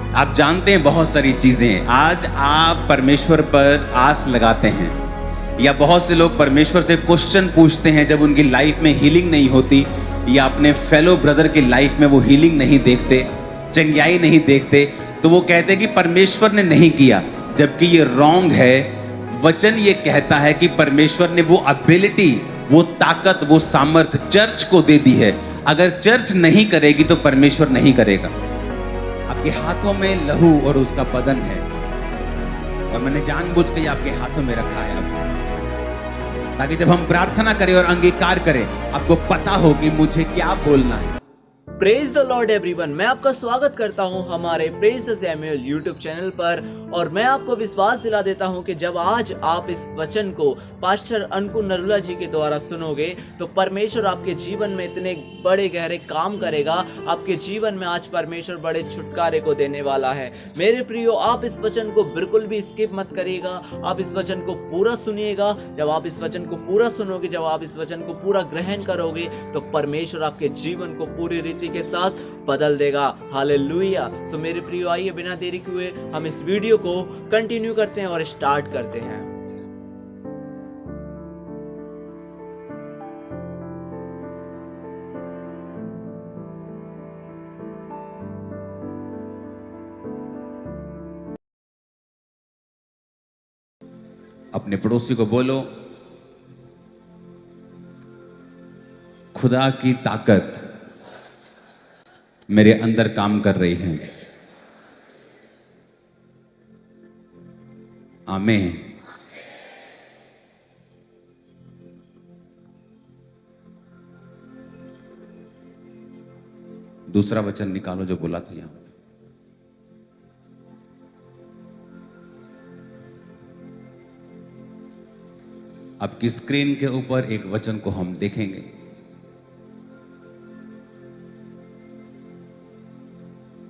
आप जानते हैं बहुत सारी चीजें, आज आप परमेश्वर पर आस लगाते हैं, या बहुत से लोग परमेश्वर से क्वेश्चन पूछते हैं जब उनकी लाइफ में हीलिंग नहीं होती, या अपने फेलो ब्रदर की लाइफ में वो हीलिंग नहीं देखते, चंगाई नहीं देखते, तो वो कहते हैं कि परमेश्वर ने नहीं किया, जबकि ये रॉन्ग है। वचन ये कहता है कि परमेश्वर ने वो एबिलिटी, वो ताकत, वो सामर्थ चर्च को दे दी है। अगर चर्च नहीं करेगी तो परमेश्वर नहीं करेगा। आपके हाथों में लहू और उसका बदन है, और मैंने जानबूझ के आपके हाथों में रखा है ताकि जब हम प्रार्थना करें और अंगीकार करें, आपको पता हो कि मुझे क्या बोलना है। प्रेज द लॉर्ड एवरीवन, मैं आपका स्वागत करता हूं हमारे praise the Samuel YouTube channel पर। और मैं आपको विश्वास दिला देता हूं कि जब आज आप इस वचन को पास्टर अंकुर नरुला जी के द्वारा सुनोगे तो परमेश्वर आपके जीवन में इतने बड़े गहरे काम करेगा। आपके जीवन में आज परमेश्वर बड़े छुटकारे को देने वाला है। मेरे प्रियो, आप इस वचन को बिल्कुल भी स्किप मत करिएगा, आप इस वचन को पूरा सुनिएगा। जब आप इस वचन को पूरा सुनोगे, जब आप इस वचन को पूरा ग्रहण करोगे, तो परमेश्वर आपके जीवन को पूरी रीति के साथ बदल देगा। हालेलुया। सो मेरे प्रियो, आइए बिना देरी किए हम इस वीडियो को कंटिन्यू करते हैं और स्टार्ट करते हैं। अपने पड़ोसी को बोलो, खुदा की ताकत मेरे अंदर काम कर रही है। आमीन। दूसरा वचन निकालो जो बोला था यहां। आपकी स्क्रीन के ऊपर एक वचन को हम देखेंगे।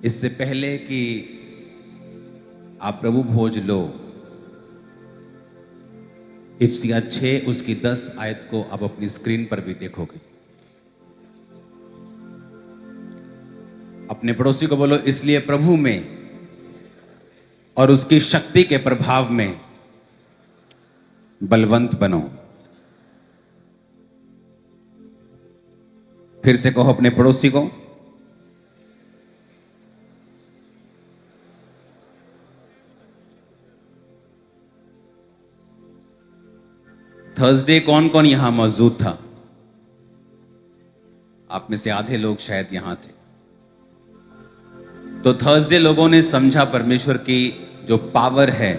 इससे पहले कि आप प्रभु भोज लो, इफिसियां 6 उसकी 10 आयत को आप अपनी स्क्रीन पर भी देखोगे। अपने पड़ोसी को बोलो, इसलिए प्रभु में और उसकी शक्ति के प्रभाव में बलवंत बनो। फिर से कहो अपने पड़ोसी को, थर्सडे कौन कौन यहां मौजूद था? आप में से आधे लोग शायद यहां थे। तो थर्सडे लोगों ने समझा परमेश्वर की जो पावर है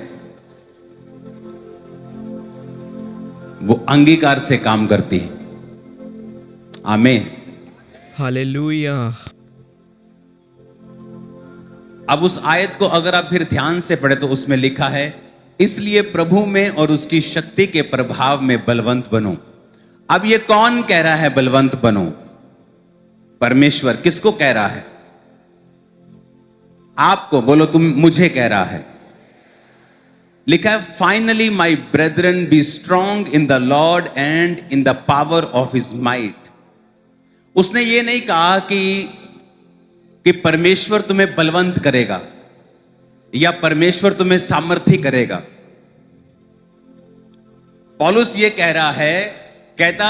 वो अंगीकार से काम करती है। आमीन। हालेलुया। अब उस आयत को अगर आप फिर ध्यान से पढ़े तो उसमें लिखा है, इसलिए प्रभु में और उसकी शक्ति के प्रभाव में बलवंत बनो। अब ये कौन कह रहा है बलवंत बनो? परमेश्वर। किसको कह रहा है? आपको। बोलो, तुम मुझे कह रहा है। लिखा है, finally my brethren be strong in the Lord and in the power of his might. उसने ये नहीं कहा कि परमेश्वर तुम्हें बलवंत करेगा या परमेश्वर तुम्हें सामर्थी करेगा। पौलुस ये कह रहा है, कहता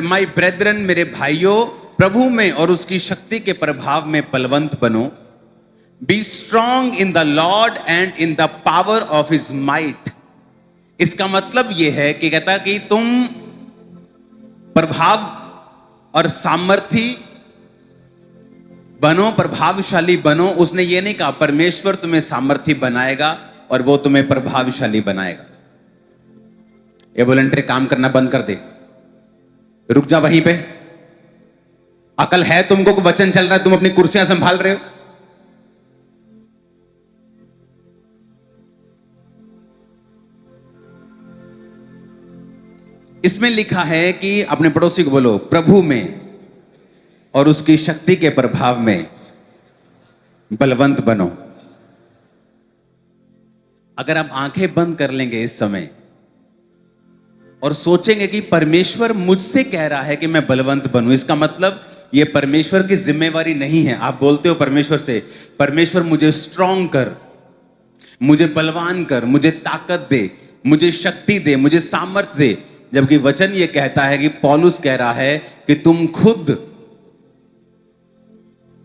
माय ब्रेदरन, मेरे भाइयों, प्रभु में और उसकी शक्ति के प्रभाव में बलवंत बनो। Be strong in the Lord and in the power of his might. इसका मतलब यह है कि कहता कि तुम प्रभाव और सामर्थी बनो, प्रभावशाली बनो। उसने ये नहीं कहा परमेश्वर तुम्हें सामर्थी बनाएगा और वो तुम्हें प्रभावशाली बनाएगा। ये वॉलंटियर काम करना बंद कर दे, रुक जा वहीं पे। अकल है तुमको? वचन चल रहा है, तुम अपनी कुर्सियां संभाल रहे हो। इसमें लिखा है कि अपने पड़ोसी को बोलो, प्रभु में और उसकी शक्ति के प्रभाव में बलवंत बनो। अगर आप आंखें बंद कर लेंगे इस समय और सोचेंगे कि परमेश्वर मुझसे कह रहा है कि मैं बलवंत बनूं, इसका मतलब ये परमेश्वर की जिम्मेवारी नहीं है। आप बोलते हो परमेश्वर से, परमेश्वर मुझे स्ट्रांग कर, मुझे बलवान कर, मुझे ताकत दे, मुझे शक्ति दे, मुझे सामर्थ्य दे। जबकि वचन ये कहता है कि पौलुस कह रहा है कि तुम खुद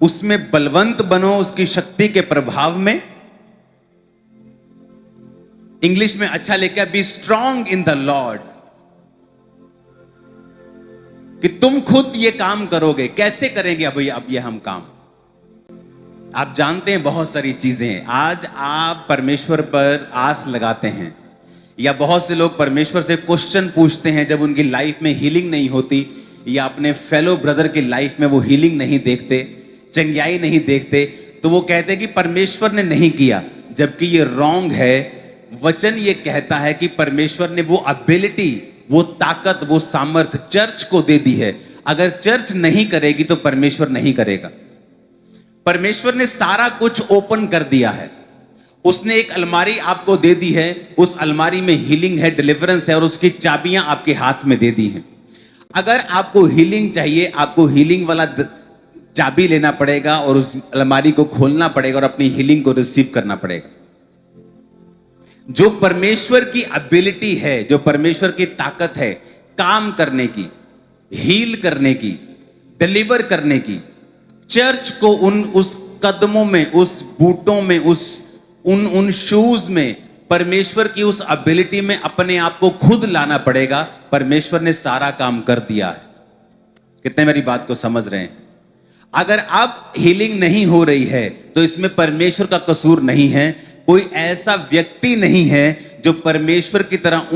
उसमें बलवंत बनो, उसकी शक्ति के प्रभाव में। इंग्लिश में अच्छा लिखा है, B strong in the Lord, कि तुम खुद ये काम करोगे। कैसे करेंगे अब ये हम काम? आप जानते हैं बहुत सारी चीजें। आज आप परमेश्वर पर आस लगाते हैं, या बहुत से लोग परमेश्वर से क्वेश्चन पूछते हैं जब उनकी लाइफ में हीलिंग नहीं होती, या अपने फेलो ब्रदर की लाइफ में वो हीलिंग नहीं देखते, चंगाई नहीं देखते, तो वो कहते हैं कि परमेश्वर ने नहीं किया। जबकि ये रॉन्ग है। वचन ये कहता है कि परमेश्वर ने वो एबिलिटी, वो ताकत, वो सामर्थ्य चर्च को दे दी है। अगर चर्च नहीं करेगी तो परमेश्वर नहीं करेगा। परमेश्वर ने सारा कुछ ओपन कर दिया है। उसने एक अलमारी आपको दे दी है, उस अलमारी में हीलिंग है, डिलीवरेंस है, और उसकी चाबियां आपके हाथ में दे दी हैं। अगर आपको हीलिंग चाहिए, आपको हीलिंग वाला चाबी लेना पड़ेगा और उस अलमारी को खोलना पड़ेगा और अपनी हीलिंग को रिसीव करना पड़ेगा। जो परमेश्वर की एबिलिटी है, जो परमेश्वर की ताकत है काम करने की, हील करने की, डिलीवर करने की, चर्च को उस कदमों में, उस बूटों में, उन शूज में, परमेश्वर की उस एबिलिटी में अपने आप को खुद लाना पड़ेगा। परमेश्वर ने सारा काम कर दिया है। कितने मेरी बात को समझ रहे हैं? अगर अब हीलिंग नहीं हो रही है तो इसमें परमेश्वर का कसूर नहीं है। कोई ऐसा व्यक्ति नहीं है जो परमेश्वर की तरह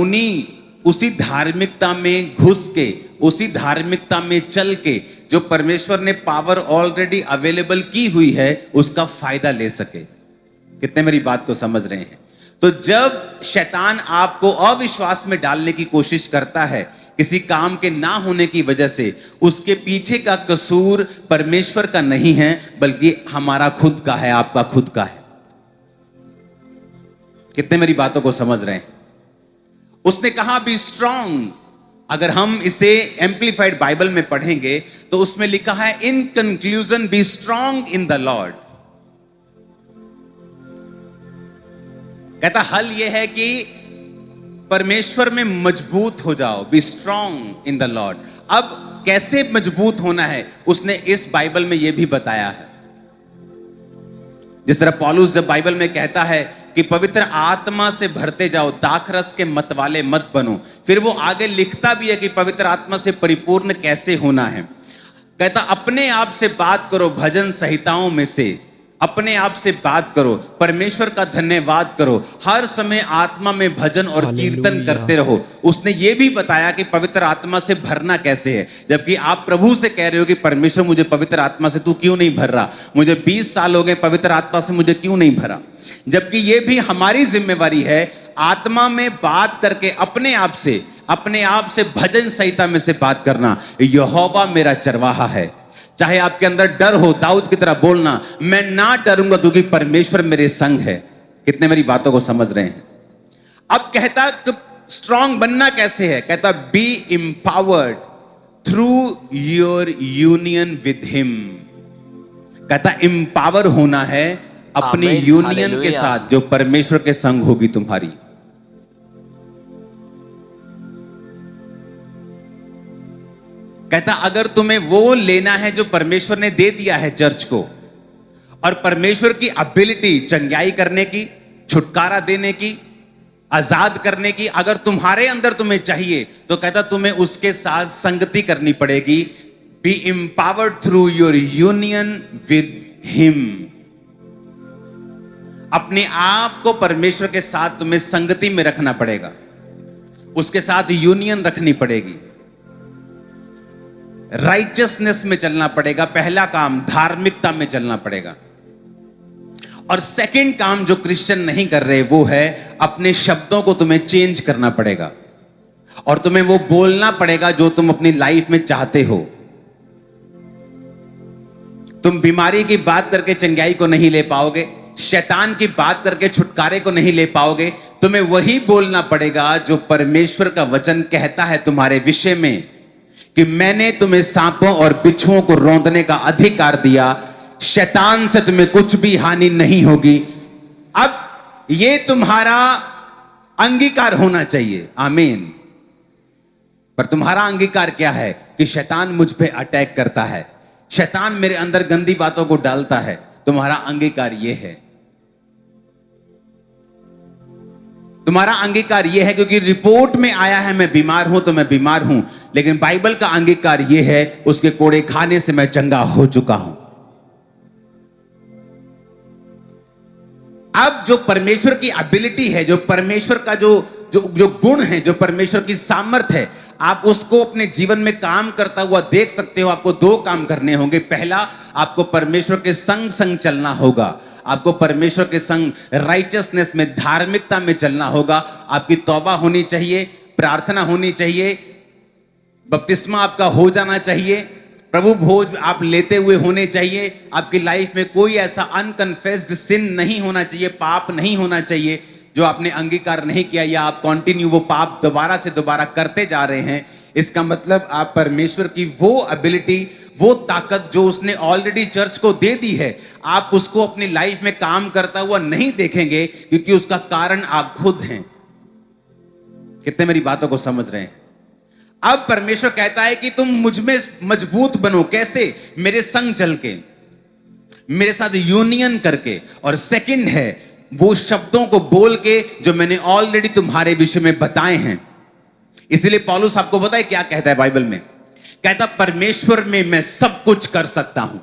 उसी धार्मिकता में घुस के, उसी धार्मिकता में चल के, जो परमेश्वर ने पावर ऑलरेडी अवेलेबल की हुई है, उसका फायदा ले सके। कितने मेरी बात को समझ रहे हैं? तो जब शैतान आपको अविश्वास में डालने की कोशिश करता है किसी काम के ना होने की वजह से, उसके पीछे का कसूर परमेश्वर का नहीं है, बल्कि हमारा खुद का है, आपका खुद का है। कितने मेरी बातों को समझ रहे हैं? उसने कहा बी स्ट्रांग। अगर हम इसे एम्प्लीफाइड बाइबल में पढ़ेंगे तो उसमें लिखा है in conclusion B strong in the Lord. कहता हल यह है कि परमेश्वर में मजबूत हो जाओ, B strong in the Lord. अब कैसे मजबूत होना है उसने इस बाइबल में यह भी बताया है। जिस तरह पौलुस जब बाइबल में कहता है कि पवित्र आत्मा से भरते जाओ, दाखरस के मतवाले मत बनो, फिर वो आगे लिखता भी है कि पवित्र आत्मा से परिपूर्ण कैसे होना है। कहता अपने आप से बात करो भजन संहिताओं में से, अपने आप से बात करो, परमेश्वर का धन्यवाद करो, हर समय आत्मा में भजन और कीर्तन करते रहो। उसने ये भी बताया कि पवित्र आत्मा से भरना कैसे है। जबकि आप प्रभु से कह रहे हो कि परमेश्वर मुझे पवित्र आत्मा से तू क्यों नहीं भर रहा, मुझे 20 साल हो गए पवित्र आत्मा से मुझे क्यों नहीं भरा। जबकि ये भी हमारी जिम्मेवारी है, आत्मा में बात करके अपने आप से भजन संहिता में से बात करना। यहोवा मेरा चरवाहा है। चाहे आपके अंदर डर हो, दाऊद की तरह बोलना, मैं ना डरूंगा क्योंकि परमेश्वर मेरे संग है। कितने मेरी बातों को समझ रहे हैं? अब कहता स्ट्रांग बनना कैसे है? कहता B empowered through your union with him. कहता एम्पावर होना है अपनी यूनियन के साथ जो परमेश्वर के संग होगी तुम्हारी। कहता अगर तुम्हें वो लेना है जो परमेश्वर ने दे दिया है चर्च को, और परमेश्वर की एबिलिटी चंगाई करने की, छुटकारा देने की, आजाद करने की अगर तुम्हारे अंदर तुम्हें चाहिए, तो कहता तुम्हें उसके साथ संगति करनी पड़ेगी। B empowered through your union with him. अपने आप को परमेश्वर के साथ तुम्हें संगति में रखना पड़ेगा, उसके साथ यूनियन रखनी पड़ेगी, राइचियसनेस में चलना पड़ेगा। पहला काम धार्मिकता में चलना पड़ेगा। और सेकंड काम जो क्रिश्चियन नहीं कर रहे वो है अपने शब्दों को तुम्हें चेंज करना पड़ेगा, और तुम्हें वो बोलना पड़ेगा जो तुम अपनी लाइफ में चाहते हो। तुम बीमारी की बात करके चंगाई को नहीं ले पाओगे, शैतान की बात करके छुटकारे को नहीं ले पाओगे। तुम्हें वही बोलना पड़ेगा जो परमेश्वर का वचन कहता है तुम्हारे विषय में। कि मैंने तुम्हें सांपों और बिच्छुओं को रौंदने का अधिकार दिया, शैतान से तुम्हें कुछ भी हानि नहीं होगी। अब ये तुम्हारा अंगीकार होना चाहिए, आमीन। पर तुम्हारा अंगीकार क्या है कि शैतान मुझ पे अटैक करता है, शैतान मेरे अंदर गंदी बातों को डालता है। तुम्हारा अंगीकार यह है, तुम्हारा अंगीकार यह है, क्योंकि रिपोर्ट में आया है मैं बीमार हूं तो मैं बीमार हूं, लेकिन बाइबल का अंगीकार यह है उसके कोड़े खाने से मैं चंगा हो चुका हूं। अब जो परमेश्वर की एबिलिटी है, जो परमेश्वर का जो गुण है, जो परमेश्वर की सामर्थ है, आप उसको अपने जीवन में काम करता हुआ देख सकते हो। आपको दो काम करने होंगे। पहला, आपको परमेश्वर के संग संग चलना होगा। आपको परमेश्वर के संग राइचसनेस में, धार्मिकता में चलना होगा। आपकी तौबा होनी चाहिए, प्रार्थना होनी चाहिए, बपतिस्मा आपका हो जाना चाहिए, प्रभु भोज आप लेते हुए होने चाहिए। आपकी लाइफ में कोई ऐसा अनकन्फेस्ड सिन नहीं होना चाहिए, पाप नहीं होना चाहिए जो आपने अंगीकार नहीं किया, या आप कंटिन्यू वो पाप दोबारा से दोबारा करते जा रहे हैं। इसका मतलब आप परमेश्वर की वो एबिलिटी, वो ताकत जो उसने ऑलरेडी चर्च को दे दी है, आप उसको अपनी लाइफ में काम करता हुआ नहीं देखेंगे, क्योंकि उसका कारण आप खुद हैं। कितने मेरी बातों को समझ रहे हैं? अब परमेश्वर कहता है कि तुम मुझ में मजबूत बनो। कैसे? मेरे संग चल के, मेरे साथ यूनियन करके। और सेकंड है वो शब्दों को बोल के जो मैंने ऑलरेडी तुम्हारे विषय में बताए हैं। इसलिए पौलुस आपको पता है क्या कहता है बाइबल में? कहता परमेश्वर में मैं सब कुछ कर सकता हूं।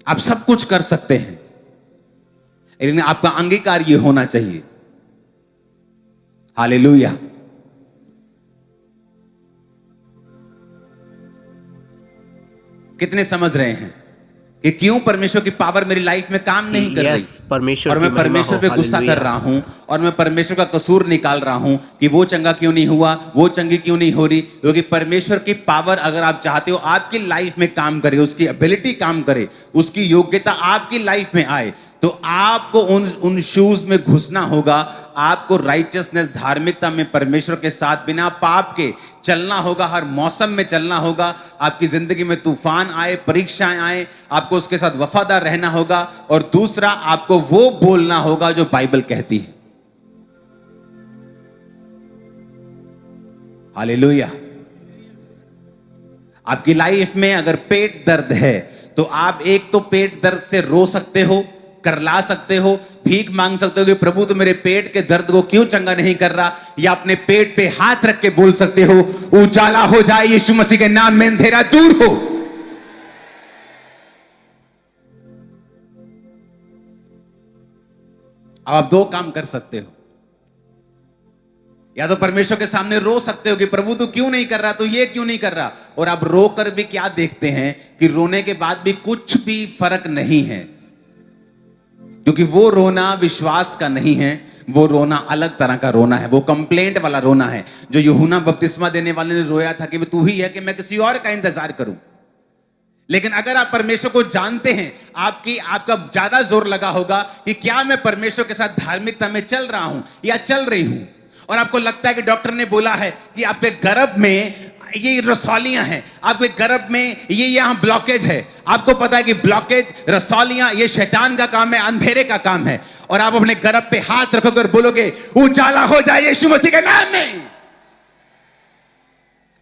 आप सब कुछ कर सकते हैं, लेकिन आपका अंगीकार यह होना चाहिए। हालेलुया। कितने समझ रहे हैं कि क्यों परमेश्वर की पावर मेरी लाइफ में काम नहीं कर रही? परमेश्वर और मैं परमेश्वर पे गुस्सा कर रहा हूं, और मैं परमेश्वर का कसूर निकाल रहा हूं कि वो चंगा क्यों नहीं हुआ, वो चंगी क्यों नहीं हो रही। क्योंकि परमेश्वर की पावर अगर आप चाहते हो आपकी लाइफ में काम करे, उसकी एबिलिटी काम करे, उसकी योग्यता आपकी लाइफ में आए, तो आपको उन शूज में घुसना होगा। आपको राइचसनेस, धार्मिकता में परमेश्वर के साथ बिना पाप के चलना होगा। हर मौसम में चलना होगा। आपकी जिंदगी में तूफान आए, परीक्षाएं आए, आपको उसके साथ वफादार रहना होगा। और दूसरा, आपको वो बोलना होगा जो बाइबल कहती है। हालेलुया। आपकी लाइफ में अगर पेट दर्द है, तो आप एक तो पेट दर्द से रो सकते हो, करला सकते हो, भीख मांग सकते हो कि प्रभु तो मेरे पेट के दर्द को क्यों चंगा नहीं कर रहा, या अपने पेट पे हाथ रख के बोल सकते हो, उजाला हो जाए यीशु मसीह के नाम में, अंधेरा दूर हो। अब आप दो काम कर सकते हो। या तो परमेश्वर के सामने रो सकते हो कि प्रभु तू क्यों नहीं कर रहा, तू ये क्यों नहीं कर रहा। और आप रो कर भी क्या देखते हैं कि रोने के बाद भी कुछ भी फर्क नहीं है, क्योंकि वो रोना विश्वास का नहीं है, वो रोना अलग तरह का रोना है। वो कंप्लेंट वाला रोना है, जो यूहन्ना बपतिस्मा देने वाले ने रोया था कि तू ही है कि मैं किसी और का इंतजार करूं। लेकिन अगर आप परमेश्वर को जानते हैं, आपका ज्यादा जोर लगा होगा कि क्या मैं परमेश्वर के साथ धार्मिकता में चल रहा हूं या चल रही हूं। और आपको लगता है कि डॉक्टर ने बोला है कि आपके गर्भ में ये रसौलियां हैं, आपके गर्भ में ये यहां ब्लॉकेज है। आपको पता है कि ब्लॉकेज, रसौलियां, ये शैतान का काम है, अंधेरे का काम है। और आप अपने गर्भ पे हाथ रखोगे और बोलोगे उजाला हो जाए यीशु मसीह के नाम में।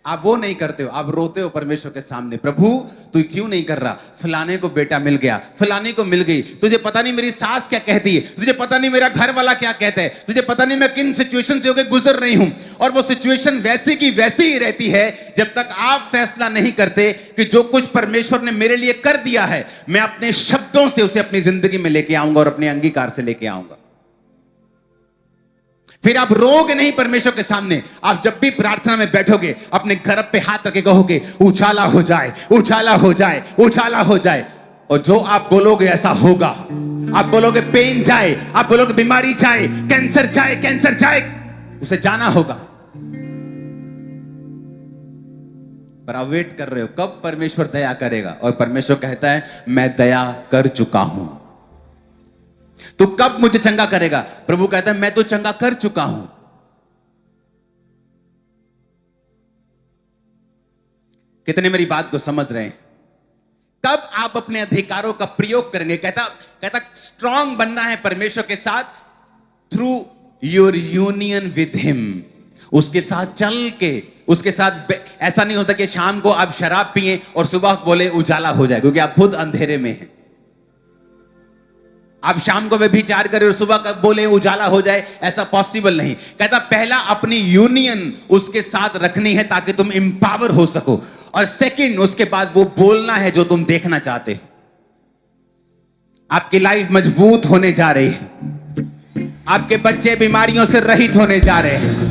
आप वो नहीं करते हो, आप रोते हो परमेश्वर के सामने, प्रभु तू क्यों नहीं कर रहा, फलाने को बेटा मिल गया, फलाने को मिल गई, तुझे पता नहीं मेरी सास क्या कहती है, तुझे पता नहीं मेरा घर वाला क्या कहता है, तुझे पता नहीं मैं किन सिचुएशन से होकर गुजर रही हूं। और वो सिचुएशन वैसी की वैसी ही रहती है जब तक आप फैसला नहीं करते कि जो कुछ परमेश्वर ने मेरे लिए कर दिया है, मैं अपने शब्दों से उसे अपनी जिंदगी में लेके आऊंगा और अपने अंगीकार से लेके आऊंगा। फिर आप रोगे नहीं परमेश्वर के सामने। आप जब भी प्रार्थना में बैठोगे, अपने गर्भ पे हाथ रखे कहोगे उछाला हो जाए, उछाला हो जाए, उछाला हो जाए। और जो आप बोलोगे ऐसा होगा। आप बोलोगे पेन जाए, आप बोलोगे बीमारी जाए, कैंसर जाए, कैंसर जाए, उसे जाना होगा। पर आप वेट कर रहे हो कब परमेश्वर दया करेगा, और परमेश्वर कहता है मैं दया कर चुका हूं। तो कब मुझे चंगा करेगा? प्रभु कहता है मैं तो चंगा कर चुका हूं। कितने मेरी बात को समझ रहे हैं? कब आप अपने अधिकारों का प्रयोग करेंगे? कहता स्ट्रांग बनना है परमेश्वर के साथ through your union with him. उसके साथ चल के, उसके साथ ऐसा नहीं होता कि शाम को आप शराब पिए और सुबह बोले उजाला हो जाए, क्योंकि आप खुद अंधेरे में हैं। आप शाम को व्यभिचार करें और सुबह का बोले उजाला हो जाए, ऐसा पॉसिबल नहीं। कहता पहला अपनी यूनियन उसके साथ रखनी है ताकि तुम इंपावर हो सको, और सेकंड उसके बाद वो बोलना है जो तुम देखना चाहते हो। आपकी लाइफ मजबूत होने जा रही है, आपके बच्चे बीमारियों से रहित होने जा रहे हैं,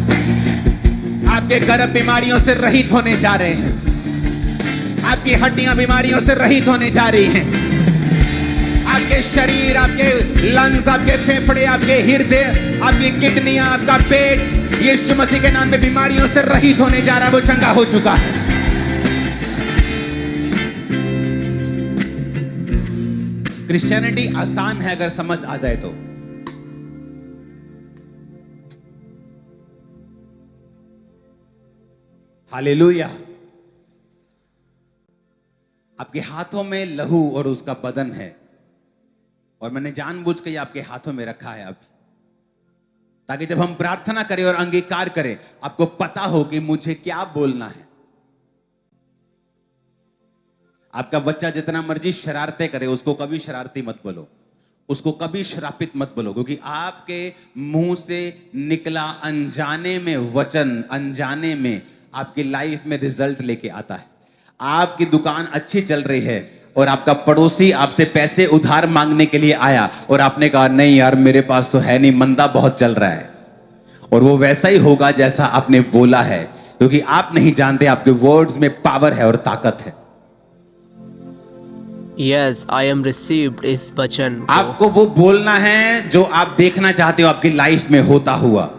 आपके गर्भ बीमारियों से रहित होने जा रहे हैं, आपकी हड्डियां बीमारियों से रहित होने जा रही हैं, आपके शरीर, आपके लंग्स, आपके फेफड़े, आपके हृदय, आपकी किडनियां, आपका पेट यीशु मसीह के नाम पे बीमारियों से रहित होने जा रहा है। वो चंगा हो चुका है। क्रिश्चियनिटी आसान है अगर समझ आ जाए तो। हालेलुया। आपके हाथों में लहू और उसका बदन है, और मैंने जानबूझ के ये आपके हाथों में रखा है अभी, ताकि जब हम प्रार्थना करें और अंगीकार करें आपको पता हो कि मुझे क्या बोलना है। आपका बच्चा जितना मर्जी शरारतें करे, उसको कभी शरारती मत बोलो, उसको कभी श्रापित मत बोलो, क्योंकि आपके मुंह से निकला अनजाने में वचन अनजाने में आपकी लाइफ में रिजल्ट लेके आता है। आपकी दुकान अच्छी चल रही है और आपका पड़ोसी आपसे पैसे उधार मांगने के लिए आया और आपने कहा नहीं यार मेरे पास तो है नहीं, मंदा बहुत चल रहा है, और वो वैसा ही होगा जैसा आपने बोला है, क्योंकि आप नहीं जानते आपके वर्ड्स में पावर है और ताकत है। यस, आई एम रिसीव्ड इस वचन। आपको वो बोलना है जो आप देखना चाहते हो आपकी लाइफ में होता हुआ।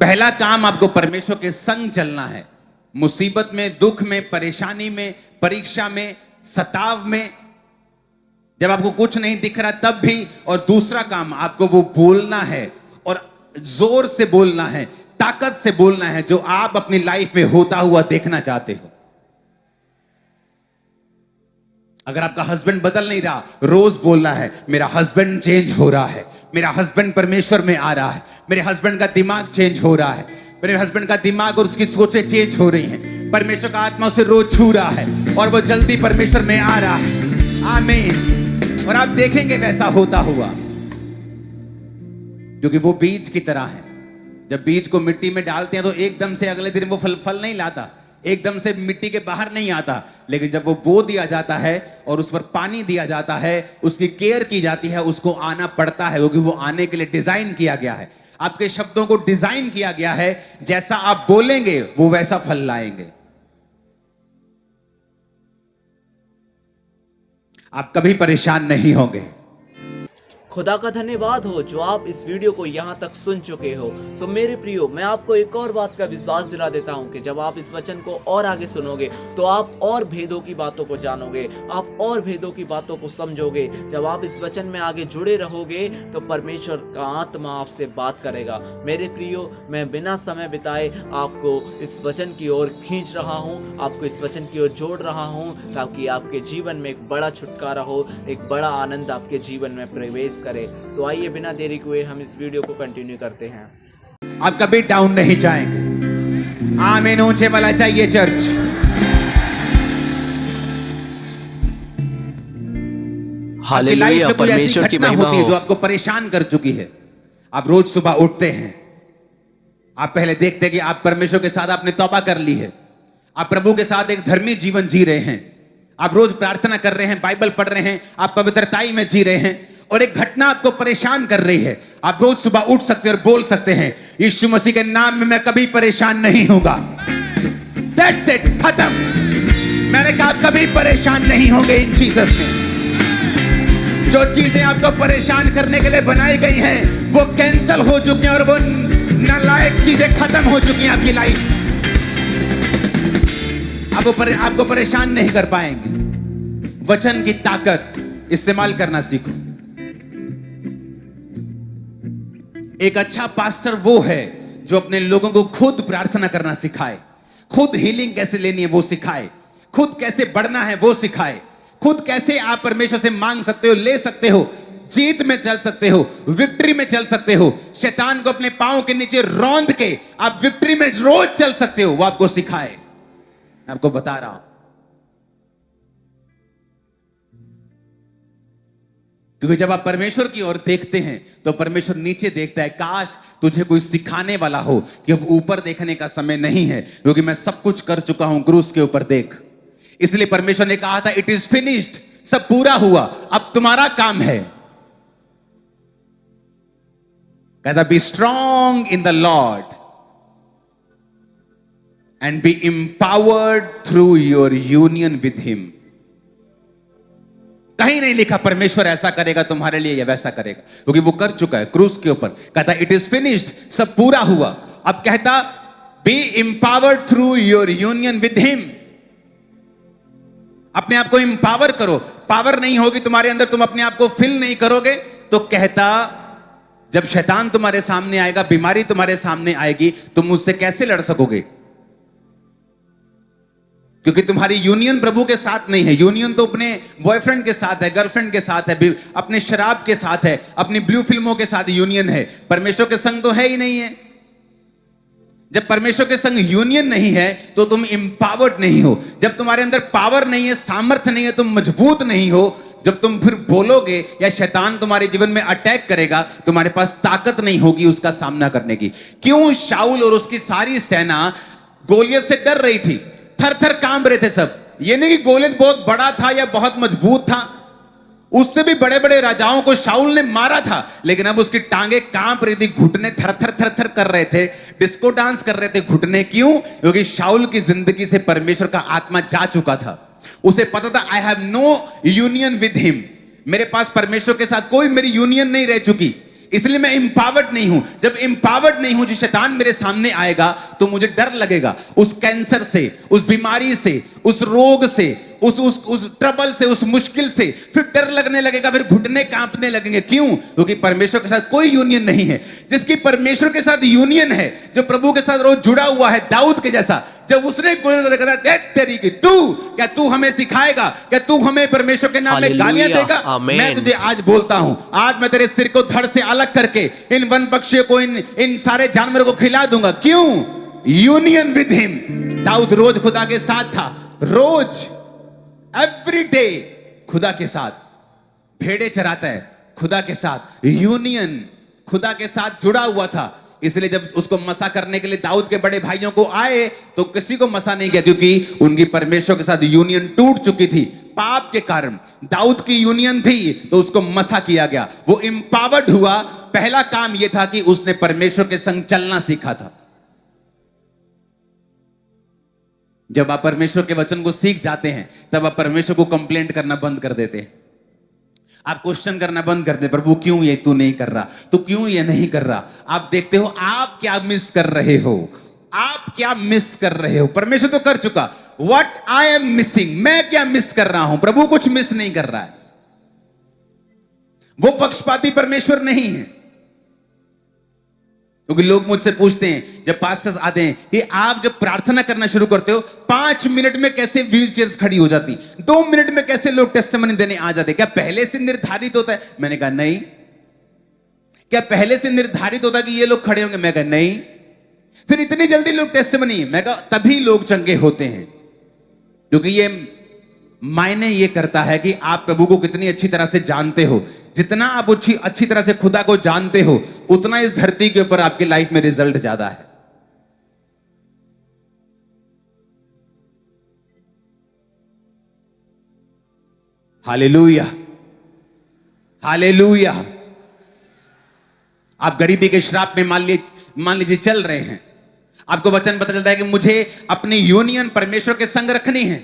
पहला काम आपको परमेश्वर के संग चलना है, मुसीबत में, दुख में, परेशानी में, परीक्षा में, सताव में, जब आपको कुछ नहीं दिख रहा तब भी। और दूसरा काम आपको वो बोलना है, और जोर से बोलना है, ताकत से बोलना है जो आप अपनी लाइफ में होता हुआ देखना चाहते हो। अगर आपका हस्बैंड बदल नहीं रहा, रोज बोलना है मेरा हस्बैंड चेंज हो रहा है, मेरा हस्बैंड परमेश्वर में आ रहा है, मेरे हस्बैंड का दिमाग चेंज हो रहा है, मेरे हस्बैंड का दिमाग और उसकी सोचें चेंज हो रही हैं, परमेश्वर का आत्मा उसे रोज छू रहा है और वो जल्दी परमेश्वर में आ रहा है। आमीन। और आप देखेंगे वैसा होता हुआ, क्योंकि वो बीज की तरह है। जब बीज को मिट्टी में डालते हैं तो एकदम से अगले दिन वो फल नहीं लाता, एकदम से मिट्टी के बाहर नहीं आता, लेकिन जब वो बो दिया जाता है और उस पर पानी दिया जाता है, उसकी केयर की जाती है, उसको आना पड़ता है, क्योंकि वो आने के लिए डिजाइन किया गया है। आपके शब्दों को डिजाइन किया गया है, जैसा आप बोलेंगे वो वैसा फल लाएंगे। आप कभी परेशान नहीं होंगे। खुदा का धन्यवाद हो जो आप इस वीडियो को यहाँ तक सुन चुके हो। सो मेरे प्रियो, मैं आपको एक और बात का विश्वास दिला देता हूँ कि जब आप इस वचन को और आगे सुनोगे तो आप और भेदों की बातों को जानोगे, आप और भेदों की बातों को समझोगे। जब आप इस वचन में आगे जुड़े रहोगे तो परमेश्वर का आत्मा आपसे बात करेगा। मेरे प्रियो, मैं बिना समय बिताए आपको इस वचन की ओर खींच रहा हूँ, आपको इस वचन की ओर जोड़ रहा हूँ, ताकि आपके जीवन में एक बड़ा छुटकारा हो, एक बड़ा आनंद आपके जीवन में प्रवेश करे। सो आइए बिना देरी हुए हम इस वीडियो को कंटिन्यू करते हैं। आप कभी डाउन नहीं जाएंगे। आमीन। ऊंचे वाला चाहिए चर्च। हालेलुया, परमेश्वर की महिमा हो। जो आपको परेशान कर चुकी है, आप रोज सुबह उठते हैं, आप पहले देखते हैं कि आप परमेश्वर के साथ आपने तौबा कर ली है, आप प्रभु के साथ एक धर्मी जीवन जी रहे हैं, आप रोज प्रार्थना कर रहे हैं, बाइबल पढ़ रहे हैं, आप पवित्रताई में जी रहे हैं, और एक घटना आपको परेशान कर रही है। आप रोज सुबह उठ सकते हैं और बोल सकते हैं यीशु मसीह के नाम में मैं कभी परेशान नहीं होगा। That's it, खत्म। मैंने कहा आप कभी परेशान नहीं होंगे इन जीसस में। जो चीजें आपको परेशान करने के लिए बनाई गई हैं वो कैंसिल हो चुकी हैं, और वो नालायक चीजें खत्म हो चुकी हैं आपकी लाइफ। आपको परेशान नहीं कर पाएंगे। वचन की ताकत इस्तेमाल करना सीखो। एक अच्छा पास्टर वो है जो अपने लोगों को खुद प्रार्थना करना सिखाए, खुद हीलिंग कैसे लेनी है वो सिखाए, खुद कैसे बढ़ना है वो सिखाए, खुद कैसे आप परमेश्वर से मांग सकते हो, ले सकते हो, जीत में चल सकते हो, विक्ट्री में चल सकते हो, शैतान को अपने पांव के नीचे रौंद के आप विक्ट्री में रोज चल सकते हो, वो आपको सिखाए। मैं आपको बता रहा हूं, क्योंकि जब आप परमेश्वर की ओर देखते हैं तो परमेश्वर नीचे देखता है। काश तुझे कोई सिखाने वाला हो कि अब ऊपर देखने का समय नहीं है, क्योंकि मैं सब कुछ कर चुका हूं, क्रूस के ऊपर देख। इसलिए परमेश्वर ने कहा था इट इज फिनिश्ड, सब पूरा हुआ, अब तुम्हारा काम है। कहता be strong in the Lord and B empowered through your union with him. कहीं नहीं लिखा परमेश्वर ऐसा करेगा तुम्हारे लिए या वैसा करेगा, क्योंकि वो कर चुका है क्रूस के ऊपर। कहता इट इज फिनिश्ड, सब पूरा हुआ। अब कहता B empowered through your union with him. अपने आप को एम्पावर करो। पावर नहीं होगी तुम्हारे अंदर, तुम अपने आप को फिल नहीं करोगे, तो कहता जब शैतान तुम्हारे सामने आएगा, बीमारी तुम्हारे सामने आएगी, तुम उससे कैसे लड़ सकोगे? क्योंकि तुम्हारी यूनियन प्रभु के साथ नहीं है। यूनियन तो अपने बॉयफ्रेंड के साथ है, गर्लफ्रेंड के साथ है, अपने शराब के साथ है, अपनी ब्लू फिल्मों के साथ यूनियन है। परमेश्वर के संग तो है ही नहीं है। जब परमेश्वर के संग यूनियन नहीं है तो तुम एम्पावर्ड नहीं हो। जब तुम्हारे अंदर पावर नहीं है, सामर्थ्य नहीं है, तुम मजबूत नहीं हो। जब तुम फिर बोलोगे या शैतान तुम्हारे जीवन में अटैक करेगा, तुम्हारे पास ताकत नहीं होगी उसका सामना करने की। क्यों शाऊल और उसकी सारी सेना गोलियत से डर रही थी, थर थर कांप रहे थे सब। ये नहीं कि गोलियत बहुत बड़ा था या बहुत मजबूत था, उससे भी बड़े बड़े राजाओं को शाऊल ने मारा था, लेकिन अब उसकी टांगे कांप रही थी, घुटने थर थर थर थर कर रहे थे, डिस्को डांस कर रहे थे घुटने। क्यों? क्योंकि शाऊल की जिंदगी से परमेश्वर का आत्मा जा चुका था। उसे पता था I have no union with him, मेरे पास परमेश्वर के साथ कोई मेरी यूनियन नहीं रह चुकी, इसलिए मैं एम्पावर्ड नहीं हूं। जब एम्पावर्ड नहीं हूं, जो शैतान मेरे सामने आएगा तो मुझे डर लगेगा, उस कैंसर से, उस बीमारी से, उस रोग से, उस ट्रबल से, उस मुश्किल से फिर डर लगने लगेगा, फिर घुटने कांपने लगेंगे। क्यों? क्योंकि परमेश्वर के साथ कोई यूनियन नहीं है। जिसकी परमेश्वर के साथ यूनियन है, जो प्रभु के साथ रोज जुड़ा हुआ है, दाऊद के जैसा, जब उसने तेरी की तू हमें सिखाएगा, क्या तू हमें परमेश्वर के नाम में गालियां देगा? मैं तुझे आज बोलता हूं, आज मैं तेरे सिर को धड़ से अलग करके इन वन पक्षियों को, इन सारे जानवरों को खिला दूंगा। क्यों? Union with him. दाऊद रोज खुदा के साथ था, रोज एवरी डे खुदा के साथ, भेड़े चराता है खुदा के साथ, यूनियन खुदा के साथ जुड़ा हुआ था। इसलिए जब उसको मसा करने के लिए दाऊद के बड़े भाइयों को आए तो किसी को मसा नहीं किया, क्योंकि उनकी परमेश्वर के साथ यूनियन टूट चुकी थी पाप के कारण। दाऊद की यूनियन थी तो उसको मसा किया गया, वो एम्पावर्ड हुआ। पहला काम यह था कि उसने परमेश्वर के संग चलना सीखा था। जब आप परमेश्वर के वचन को सीख जाते हैं, तब आप परमेश्वर को कंप्लेंट करना बंद कर देते हैं, आप क्वेश्चन करना बंद कर दे, प्रभु क्यों ये तू नहीं कर रहा, तू क्यों ये नहीं कर रहा। आप देखते हो आप क्या मिस कर रहे हो, आप क्या मिस कर रहे हो। परमेश्वर तो कर चुका, व्हाट आई एम मिसिंग, मैं क्या मिस कर रहा हूं। प्रभु कुछ मिस नहीं कर रहा है, वो पक्षपाती परमेश्वर नहीं है। क्योंकि लोग मुझसे पूछते हैं, जब पास्टर्स आते हैं, कि आप जब प्रार्थना करना शुरू करते हो 5 मिनट में कैसे व्हील चेयर्स खड़ी हो जाती, 2 मिनट में कैसे लोग टेस्टिमनी देने आ जाते, क्या पहले से निर्धारित होता है? मैंने कहा नहीं। क्या पहले से निर्धारित होता कि ये लोग खड़े होंगे? मैं कहा नहीं। फिर इतनी जल्दी लोग टेस्टिमनी? मैं कहा तभी लोग चंगे होते हैं, क्योंकि ये मायने ये करता है कि आप प्रभु को कितनी अच्छी तरह से जानते हो। जितना आप अच्छी तरह से खुदा को जानते हो, उतना इस धरती के ऊपर आपकी लाइफ में रिजल्ट ज्यादा है। Hallelujah, hallelujah. आप गरीबी के श्राप में मान लीजिए चल रहे हैं, आपको वचन पता चलता है कि मुझे अपनी यूनियन परमेश्वर के संग रखनी है।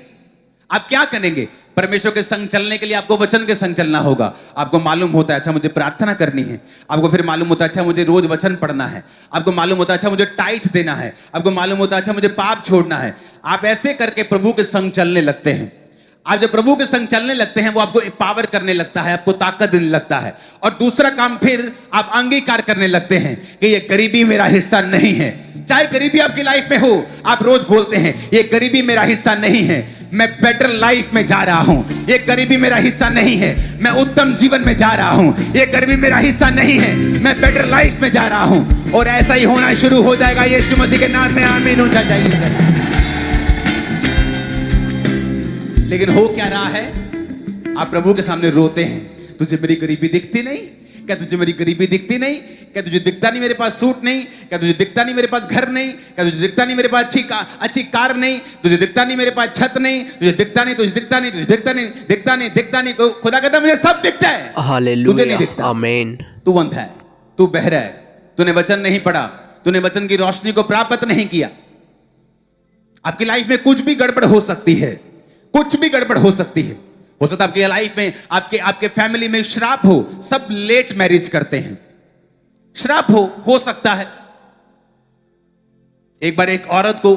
आप क्या करेंगे? परमेश्वर के संग चलने के लिए आपको वचन के संग चलना होगा। आपको मालूम होता है अच्छा मुझे प्रार्थना करनी है, आपको फिर मालूम होता है अच्छा मुझे रोज वचन पढ़ना है, आपको मालूम होता है अच्छा मुझे टाइथ देना है, आपको मालूम होता है अच्छा मुझे पाप छोड़ना है। आप ऐसे करके प्रभु के संग चलने लगते हैं। आप जब प्रभु के संग चलने लगते हैं वो आपको एम्पावर करने लगता है, आपको ताकत देने लगता है। और दूसरा काम, फिर आप अंगीकार करने लगते हैं कि ये गरीबी मेरा हिस्सा नहीं है। चाहे गरीबी आपकी लाइफ में हो, आप रोज बोलते हैं ये गरीबी मेरा हिस्सा नहीं है, मैं बेटर लाइफ में जा रहा हूं। ये गरीबी मेरा हिस्सा नहीं है, मैं उत्तम जीवन में जा रहा हूं। ये गरीबी मेरा हिस्सा नहीं है, मैं बेटर लाइफ में जा रहा हूं। और ऐसा ही होना शुरू हो जाएगा यीशु मसीह के नाम में। आमीन। ऊंचा चाहिए। लेकिन हो क्या रहा है, आप प्रभु के सामने रोते हैं, तुझे मेरी गरीबी दिखती नहीं? क्या तुझे मेरी गरीबी दिखती नहीं? क्या तुझे दिखता नहीं मेरे पास सूट नहीं? क्या तुझे दिखता नहीं मेरे पास घर नहीं? क्या तुझे दिखता नहीं मेरे पास अच्छी कार नहीं? तुझे दिखता नहीं मेरे पास छत नहीं? तुझे दिखता नहीं, तुझे दिखता नहीं, तुझे दिखता नहीं, दिखता नहीं, दिखता नहीं। खुदा कहता मुझे सब दिखता है, तुझे नहीं दिखता। आमीन। तू अंधा है, तू बहरा है, तूने वचन नहीं पढ़ा, तूने वचन की रोशनी को प्राप्त नहीं किया। आपकी लाइफ में कुछ भी गड़बड़ हो सकती है, कुछ भी गड़बड़ हो सकती है। हो सकता है आपकी लाइफ में, आपके फैमिली में श्राप हो। सब लेट मैरिज करते हैं, श्राप हो सकता है। एक बार एक औरत को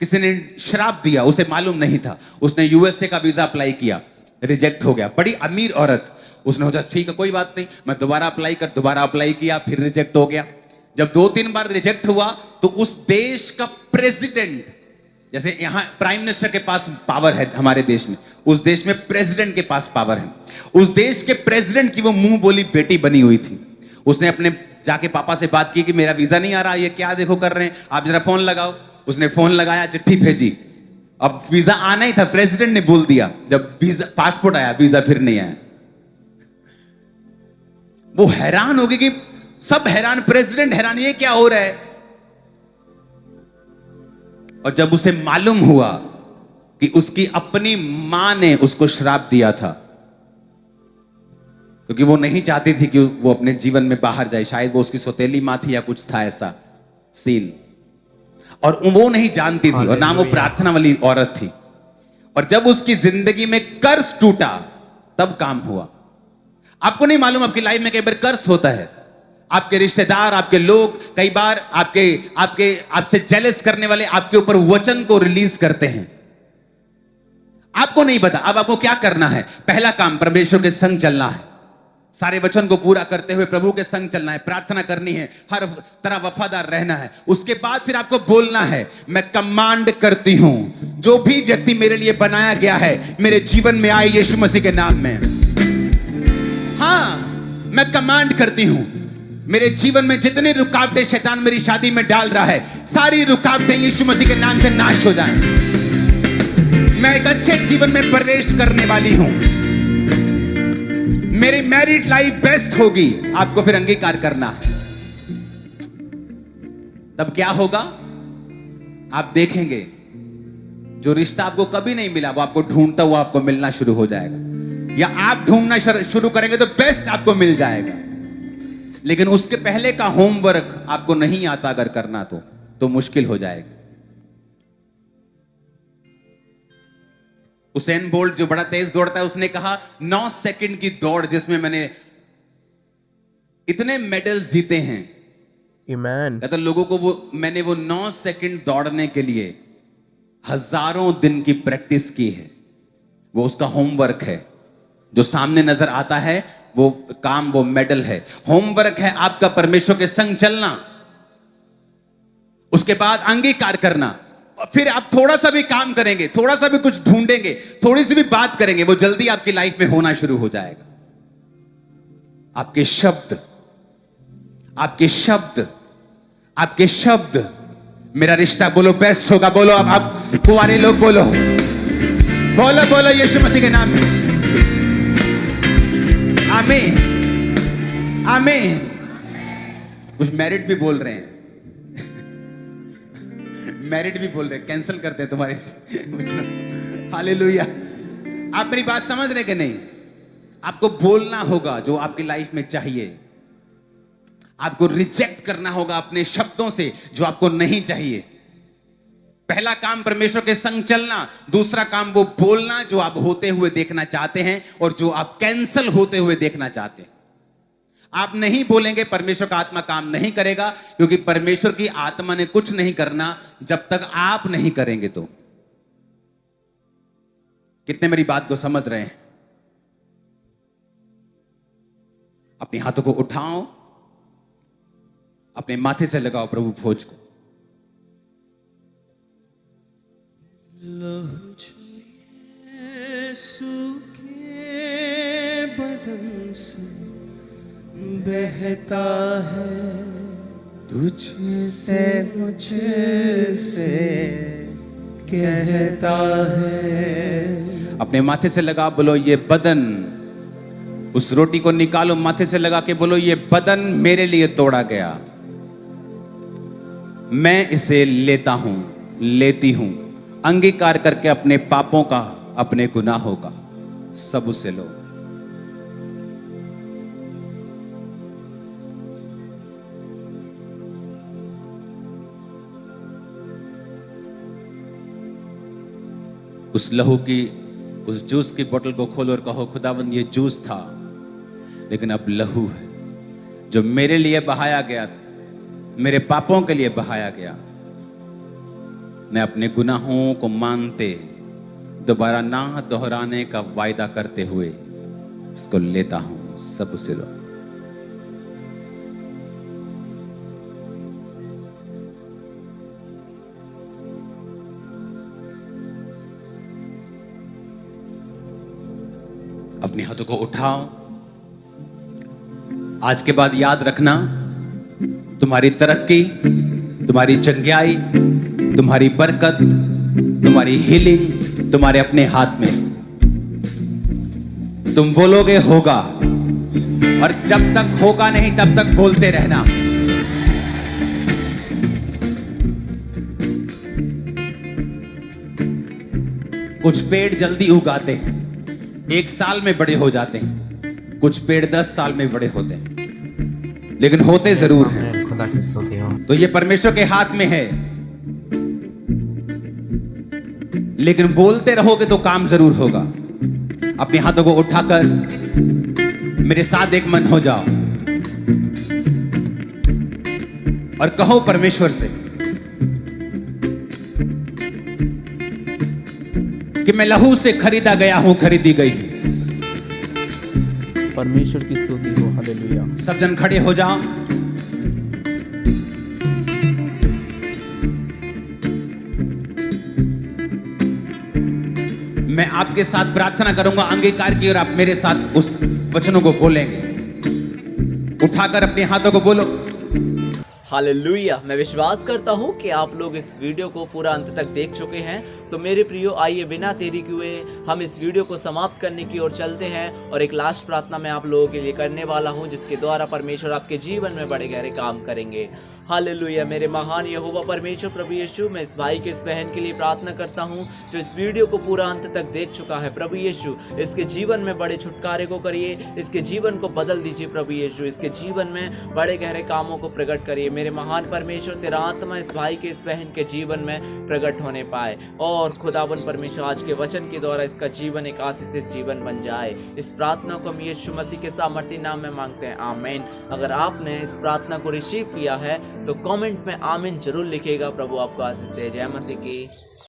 किसी ने श्राप दिया, उसे मालूम नहीं था। उसने यूएसए का वीजा अप्लाई किया, रिजेक्ट हो गया। बड़ी अमीर औरत, उसने सोचा ठीक है कोई बात नहीं, मैं दोबारा अप्लाई किया, फिर रिजेक्ट हो गया। जब 2-3 बार रिजेक्ट हुआ तो उस देश का प्रेसिडेंट, जैसे यहां प्राइम मिनिस्टर के पास पावर है हमारे देश में, उस देश में प्रेसिडेंट के पास पावर है। उस देश के प्रेसिडेंट की वो मुंह बोली बेटी बनी हुई थी। उसने अपने जाके पापा से बात की कि मेरा वीजा नहीं आ रहा, ये क्या देखो कर रहे हैं, आप जरा फोन लगाओ। उसने फोन लगाया, चिट्ठी भेजी। अब वीजा आना ही था, प्रेसिडेंट ने बोल दिया। जब वीजा पासपोर्ट आया, वीजा फिर नहीं आया। वो हैरान हो गई कि सब हैरान, प्रेसिडेंट हैरान, ये क्या हो रहा है। और जब उसे मालूम हुआ कि उसकी अपनी मां ने उसको श्राप दिया था, क्योंकि वो नहीं चाहती थी कि वो अपने जीवन में बाहर जाए, शायद वो उसकी सौतेली मां थी या कुछ था ऐसा सीन, और वो नहीं जानती थी, और ना वो प्रार्थना वाली औरत थी। और जब उसकी जिंदगी में कर्ज टूटा तब काम हुआ। आपको नहीं मालूम आपकी लाइफ में कई बार कर्ज होता है। आपके रिश्तेदार, आपके लोग कई बार आपसे जेलस करने वाले आपके ऊपर वचन को रिलीज करते हैं, आपको नहीं पता। अब आपको क्या करना है? पहला काम, परमेश्वर के संग चलना है, सारे वचन को पूरा करते हुए प्रभु के संग चलना है, प्रार्थना करनी है, हर तरह वफादार रहना है। उसके बाद फिर आपको बोलना है, मैं कमांड करती हूं, जो भी व्यक्ति मेरे लिए बनाया गया है मेरे जीवन में आए यीशु मसीह के नाम में। हां, मैं कमांड करती हूं, मेरे जीवन में जितनी रुकावटें शैतान मेरी शादी में डाल रहा है, सारी रुकावटें यीशु मसीह के नाम से नाश हो जाएं। मैं एक अच्छे जीवन में प्रवेश करने वाली हूं, मेरी मैरिड लाइफ बेस्ट होगी। आपको फिर अंगीकार करना है। तब क्या होगा? आप देखेंगे जो रिश्ता आपको कभी नहीं मिला वो आपको ढूंढता हुआ आपको मिलना शुरू हो जाएगा, या आप ढूंढना शुरू करेंगे तो बेस्ट आपको मिल जाएगा। लेकिन उसके पहले का होमवर्क आपको नहीं आता अगर करना तो मुश्किल हो जाएगा। उसेन बोल्ट जो बड़ा तेज दौड़ता है, उसने कहा 9 सेकंड की दौड़ जिसमें मैंने इतने मेडल जीते हैं। आमीन। कहता लोगों को मैंने वो 9 सेकंड दौड़ने के लिए हजारों दिन की प्रैक्टिस की है। वो उसका होमवर्क है। जो सामने नजर आता है वो काम, वो मेडल है। होमवर्क है आपका परमेश्वर के संग चलना, उसके बाद अंगीकार करना, और फिर आप थोड़ा सा भी काम करेंगे, थोड़ा सा भी कुछ ढूंढेंगे, थोड़ी सी भी बात करेंगे, वो जल्दी आपकी लाइफ में होना शुरू हो जाएगा। आपके शब्द, आपके शब्द, आपके शब्द, मेरा रिश्ता बोलो बेस्ट होगा। बोलो अब आप कुंवारे लोग बोलो, बोलो बोलो यीशु मसीह के नाम में। आमीन, आमीन। कुछ मैरिड भी बोल रहे हैं, मैरिड भी बोल रहे हैं, कैंसिल करते हैं तुम्हारे हालेलुया। आप मेरी बात समझ रहे कि नहीं? आपको बोलना होगा जो आपकी लाइफ में चाहिए। आपको रिजेक्ट करना होगा अपने शब्दों से जो आपको नहीं चाहिए। पहला काम परमेश्वर के संग चलना, दूसरा काम वो बोलना जो आप होते हुए देखना चाहते हैं और जो आप कैंसल होते हुए देखना चाहते हैं। आप नहीं बोलेंगे, परमेश्वर का आत्मा काम नहीं करेगा, क्योंकि परमेश्वर की आत्मा ने कुछ नहीं करना जब तक आप नहीं करेंगे। तो कितने मेरी बात को समझ रहे हैं? अपने हाथों को उठाओ, अपने माथे से लगाओ प्रभु भोज को। लहू यीशु के बदन से बहता है, तुझसे मुझसे कहता है। अपने माथे से लगा, बोलो ये बदन, उस रोटी को निकालो, माथे से लगा के बोलो ये बदन मेरे लिए तोड़ा गया, मैं इसे लेता हूं, लेती हूं। अंगीकार करके अपने पापों का, अपने गुनाहों का सब उसे लो। उस लहू की, उस जूस की बोतल को खोलो और कहो खुदावंद ये जूस था, लेकिन अब लहू है जो मेरे लिए बहाया गया, मेरे पापों के लिए बहाया गया। मैं अपने गुनाहों को मानते, दोबारा ना दोहराने का वायदा करते हुए इसको लेता हूं। सब उसे लो। अपने हाथों को उठाओ। आज के बाद याद रखना, तुम्हारी तरक्की, तुम्हारी चंगियाई, तुम्हारी बरकत, तुम्हारी हीलिंग तुम्हारे अपने हाथ में। तुम बोलोगे होगा, और जब तक होगा नहीं तब तक बोलते रहना। कुछ पेड़ जल्दी उगाते हैं, 1 साल में बड़े हो जाते हैं। कुछ पेड़ 10 साल में बड़े होते हैं, लेकिन होते जरूर हैं। खुदा की स्तुति हो। तो ये परमेश्वर के हाथ में है, लेकिन बोलते रहोगे तो काम जरूर होगा। अपने हाथों को उठाकर मेरे साथ एक मन हो जाओ और कहो परमेश्वर से कि मैं लहू से खरीदा गया हूं, खरीदी गई हूं। परमेश्वर की स्तुति हो। हालेलुया। सब जन खड़े हो जाओ। मैं आपके साथ प्रार्थना करूंगा अंगीकार की, और आप मेरे साथ उस वचनों को बोलेंगे। उठाकर अपने हाथों को बोलो। हालेलुया। मैं विश्वास करता हूँ कि आप लोग इस वीडियो को पूरा अंत तक देख चुके हैं। सो मेरे प्रियो, आइए बिना देरी किए हम इस वीडियो को समाप्त करने की ओर चलते हैं। और एक लास्ट प्रार्थना मैं आप लोगों के लिए करने वाला हूँ, जिसके द्वारा परमेश्वर आपके जीवन में बड़े गहरे काम करेंगे। हालेलुया। मेरे महान यहोवा परमेश्वर प्रभु यीशु, मैं इस भाई के, इस बहन के लिए प्रार्थना करता हूँ जो इस वीडियो को पूरा अंत तक देख चुका है। प्रभु यीशु, इसके जीवन में बड़े छुटकारे को करिए, इसके जीवन को बदल दीजिए। प्रभु यीशु, इसके जीवन में बड़े गहरे कामों को प्रकट करिए। मेरे महान परमेश्वर, तेरा आत्मा इस भाई के, इस बहन के जीवन में प्रकट होने पाए, और खुदावन परमेश्वर आज के वचन के द्वारा इसका जीवन एक आशीषित जीवन बन जाए। इस प्रार्थना को हम यीशु मसीह के सामर्थी नाम में मांगते हैं, आमीन। अगर आपने इस प्रार्थना को रिसीव किया है तो कमेंट में आमीन जरूर लिखिएगा। प्रभु आपको आशीष दे। जय मसीह की।